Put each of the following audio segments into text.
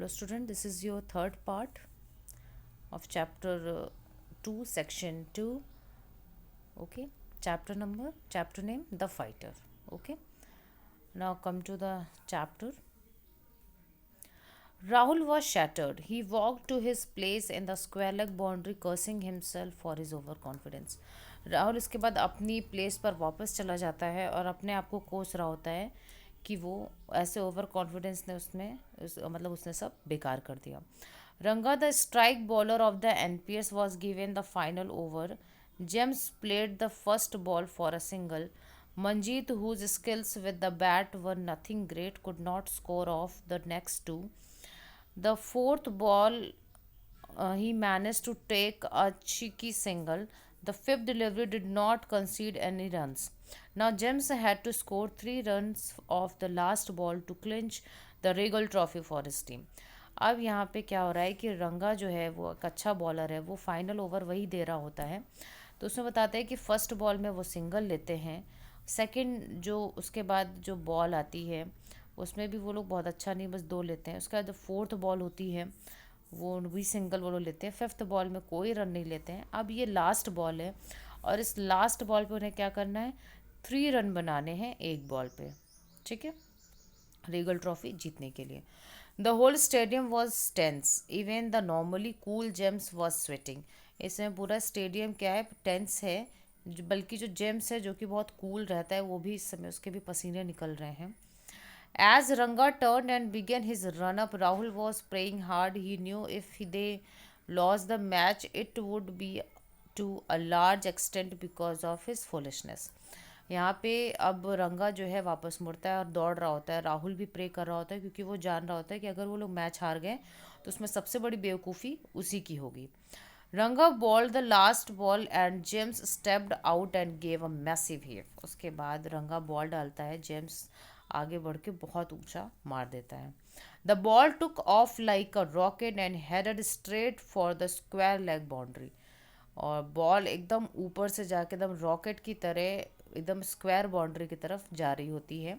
Hello student, this is your third part of chapter 2 section 2. Okay, chapter name The Fighter. Okay, now come to the chapter. Rahul was shattered. He walked to his place in the square leg boundary cursing himself for his overconfidence. Rahul इसके बाद अपनी place पर वापस चला जाता है और अपने आप को कोस रहा होता है कि वो ऐसे ओवर कॉन्फिडेंस ने मतलब उसने सब बेकार कर दिया. Ranga, the strike bowler of the NPS, was given the final over. James played the first ball for a single. Manjeet, whose skills with the bat were nothing great, could not score off the next two. The fourth ball, he managed to take a cheeky single. The fifth delivery did not concede any runs. Now James had to score 3 runs off the last ball to clinch the Regal Trophy for his team. अब यहाँ पे क्या हो रहा है कि रंगा जो है वो एक अच्छा बॉलर है, वो फाइनल ओवर वही दे रहा होता है. तो उसमें बताते हैं कि फर्स्ट बॉल में वो सिंगल लेते हैं. सेकंड जो उसके बाद जो बॉल आती है उसमें भी वो लोग बहुत अच्छा नहीं, बस 2 लेते हैं. उसके बाद जो फोर्थ बॉल होती है वो भी सिंगल वो लोग लेते हैं. फिफ्थ बॉल में कोई रन नहीं लेते हैं. अब ये लास्ट बॉल है और इस लास्ट बॉल पे उन्हें क्या करना है, 3 रन बनाने हैं एक बॉल पे. ठीक है, रीगल ट्रॉफी जीतने के लिए. The whole stadium was tense. Even the normally cool James was sweating. इसमें पूरा स्टेडियम क्या है, टेंस है. बल्कि जो जेम्स है जो कि बहुत कूल रहता है वो भी इस समय उसके भी पसीने निकल रहे हैं. As Ranga turned and began his run up, Rahul was praying hard. He knew if they lost the match, it would be to a large extent because of his foolishness. यहाँ पे अब रंगा जो है वापस मुड़ता है और दौड़ रहा होता है. राहुल भी प्रे कर रहा होता है क्योंकि वो जान रहा होता है कि अगर वो लोग मैच हार गए तो उसमें सबसे बड़ी बेवकूफ़ी उसी की होगी. Ranga bowled the last ball and James stepped out and gave a massive hit. उसके बाद रंगा बॉल डालता है, जेम्स आगे बढ़ के बहुत ऊंचा मार देता है. The ball took off like a rocket and headed straight for the square leg boundary. और बॉल एकदम ऊपर से जाके एकदम रॉकेट की तरह एकदम स्क्वायर बाउंड्री की तरफ जा रही होती है.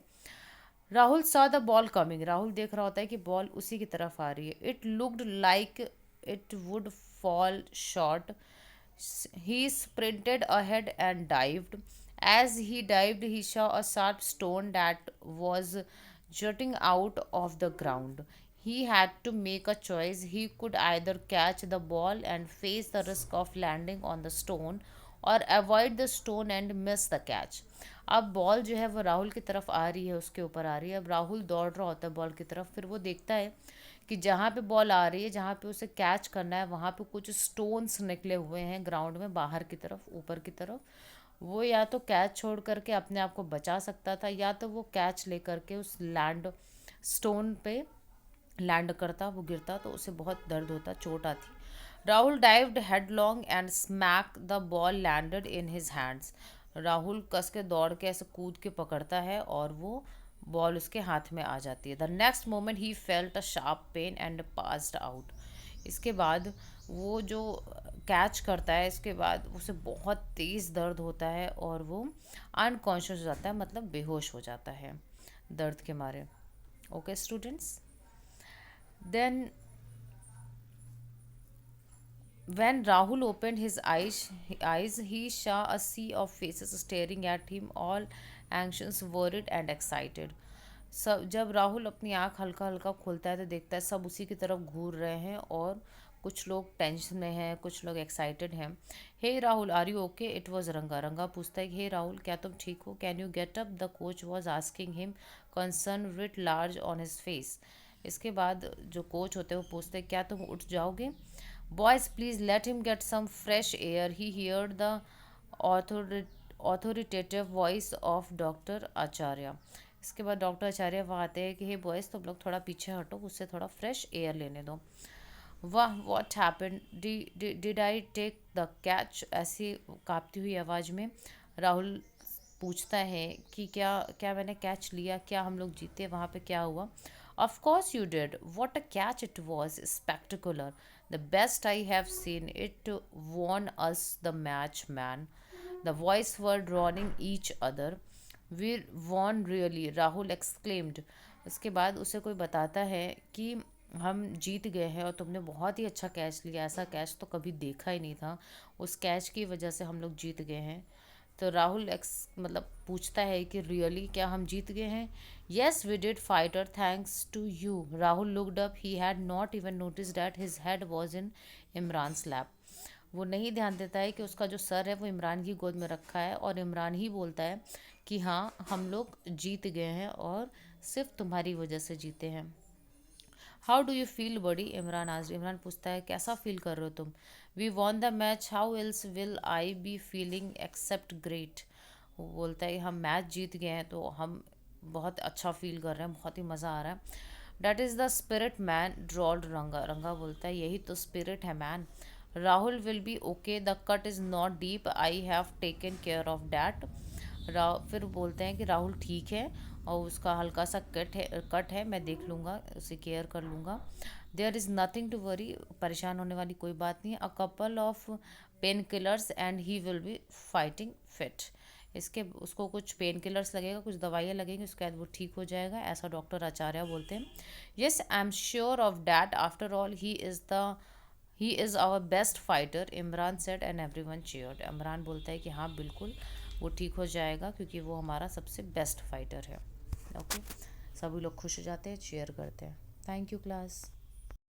Rahul saw the ball coming. Rahul देख रहा होता है कि बॉल उसी की तरफ आ रही है. It looked like it would fall short. He sprinted ahead and dived. As he dived, he saw a sharp stone that was jutting out of the ground. He had to make a choice. He could either catch the ball and face the risk of landing on the stone or avoid the stone and miss the catch. अब ball जो है वो राहुल की तरफ आ रही है, उसके ऊपर आ रही है. अब राहुल दौड़ रहा होता है बॉल की तरफ. फिर वो देखता है कि जहाँ पे बॉल आ रही है, जहाँ पे उसे कैच करना है, वहाँ पे कुछ स्टोन्स निकले हुए हैं ग्राउंड में बाहर की तरफ, ऊपर की तरफ. वो या तो कैच छोड़ करके अपने आप को बचा सकता था या तो वो कैच लेकर के उस लैंड स्टोन पे लैंड करता, वो गिरता तो उसे बहुत दर्द होता, चोट आती. Rahul dived headlong and smack the ball landed in his hands. Rahul कस के दौड़ के ऐसे कूद के पकड़ता है और वो बॉल उसके हाथ में आ जाती है. The next moment he felt a sharp pain and passed out. इसके बाद वो जो कैच करता है, इसके बाद उसे बहुत तेज़ दर्द होता है और वो अनकॉन्शियस हो जाता है, मतलब बेहोश हो जाता है दर्द के मारे. Okay students, then when Rahul opened his eyes, he saw a sea of faces staring at him, all anxious, worried, and excited. सब जब राहुल अपनी आँख हल्का हल्का खोलता है तो देखता है सब उसी की तरफ घूर रहे हैं और कुछ लोग टेंशन में हैं, कुछ लोग एक्साइटेड हैं. Hey Rahul, are you okay? It was Ranga. Ranga पूछता है कि हे राहुल, क्या तुम ठीक हो? Can you get up? The coach was asking him, concern writ large on his face. इसके बाद जो कोच होते हैं वो पूछते हैं क्या तुम उठ जाओगे? Boys, please let him get some fresh air. He heard the authoritative voice of doctor Acharya. इसके बाद डॉक्टर आचार्य वहाँ आते हैं कि हे बॉयज़, तुम लोग थोड़ा पीछे हटो, उससे थोड़ा फ्रेश एयर लेने दो. वाह, what happened? Did I take the catch? ऐसी कांपती हुई आवाज़ में राहुल पूछता है कि क्या क्या मैंने कैच लिया, क्या हम लोग जीते, वहाँ पे क्या हुआ? Of course you did. What a catch it was. Spectacular. The best I have seen. It won us the match, man. The voices were drawing each other. We won really, Rahul exclaimed. उसके बाद उसे कोई बताता है कि हम जीत गए हैं और तुमने बहुत ही अच्छा कैच लिया, ऐसा कैच तो कभी देखा ही नहीं था, उस कैच की वजह से हम लोग जीत गए हैं। तो राहुल मतलब पूछता है कि रियली क्या हम जीत गए हैं? Yes we did fighter thanks to you. Rahul looked up, he had not even notice that his head was in Imran lap. वो नहीं ध्यान देता है कि उसका जो सर है वो इमरान की गोद में रखा है, और इमरान ही बोलता है कि हाँ हम लोग जीत गए हैं और सिर्फ तुम्हारी वजह से जीते हैं। हाउ डू यू फील बडी? इमरान आज, इमरान पूछता है कैसा फील कर रहे हो तुम? We won the match, how else will I be feeling except great. वो बोलता है हम मैच जीत गए हैं तो हम बहुत अच्छा फील कर रहे हैं, बहुत ही मज़ा आ रहा है। That is the spirit man, drawled Ranga. Ranga बोलता है यही तो स्पिरिट है man. Rahul will be okay, the cut is not deep, I have taken care of that. फिर बोलते हैं कि राहुल ठीक है और उसका हल्का सा कट है, मैं देख लूँगा, उसे केयर कर लूँगा। There is nothing to worry, परेशान होने वाली कोई बात नहीं है। A couple of painkillers and he will be fighting fit. इसके उसको कुछ पेन किलर्स लगेगा, कुछ दवाइयाँ लगेंगी, उसके बाद वो ठीक हो जाएगा, ऐसा डॉक्टर आचार्य बोलते हैं। Yes I am sure of that, after all he is our best fighter, Imran said and everyone cheered. Imran बोलता है कि हाँ बिल्कुल वो ठीक हो जाएगा क्योंकि वो हमारा सबसे बेस्ट फाइटर है। ओके, सभी लोग खुश हो जाते हैं, चीयर करते हैं। Thank you class.